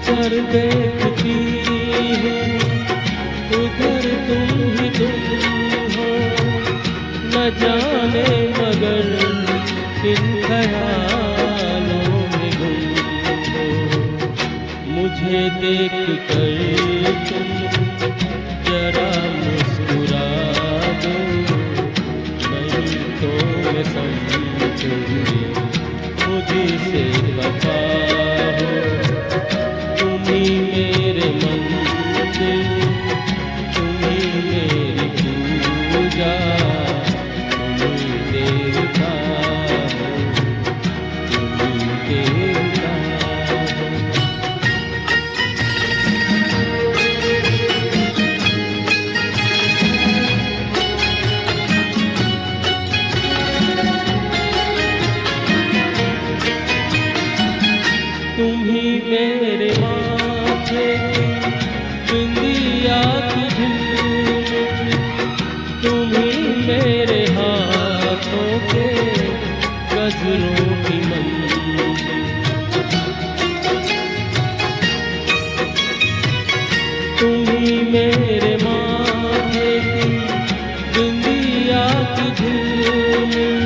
जिधर देखती हूँ उधर तुम हो, न जाने मगर किन ख्यालों में गुम हो। मुझे देख कर तुम जरा मुस्कुरा दो, नहीं तो मैं समझूंगी मुझसे खफा हो। तुम ही मेरे मंदिर, तुम ही मेरी पूजा, तुम ही देवता हो, तुम ही देवता हो। तुम ही मेरे माथे की बिंदिया की झिलमिल, तुम ही मेरे हाथों के गजरों की मंजिल। तुम ही मेरे माथे की बिंदिया की झिलमिल,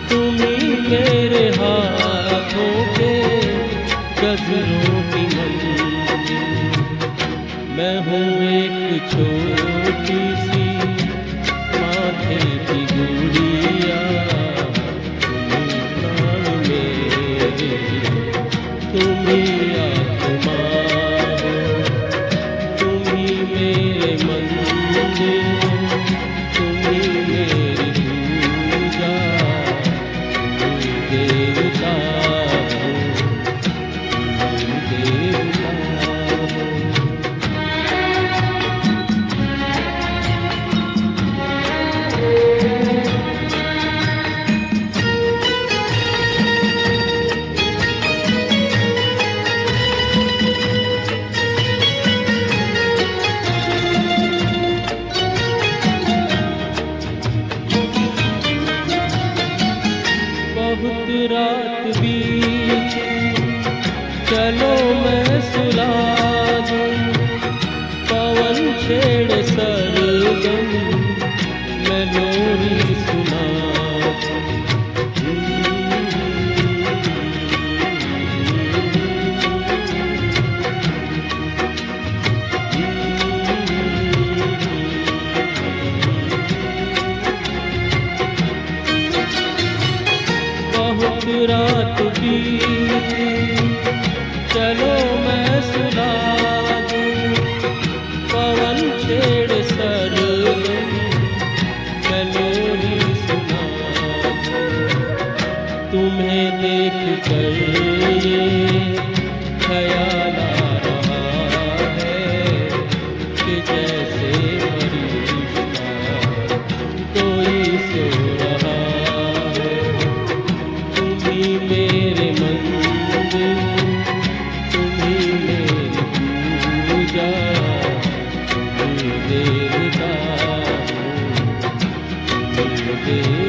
तुम ही मेरे हाथों के गजरों की मंजिल। मैं हूँ एक छोटी सी माथे की गुड़िया, तुम ही प्राण मेरे, तुम ही आत्मा हो। तुम ही मेरे मंदिर, तुम ही मेरी पूजा, तुम ही देवता हो, देवता हो। बहुत रात बीती, चलो मैं सुला दूं, पवन छेड़ सरगम, मैं लोरी सुना बहुत रात बीती, चलो मैं सुला दूं, पवन छेड़ सरगम, मैं लोरी सुना दूं। तुम्हें देख कर ये ख्याल आ रहा है कि जैसे फरिश्ता कोई सो रहा है। तुम ही मेरे मंदिर, तुम ही मेरी पूजा, तुम ही देवता हो, तुम ही देवता।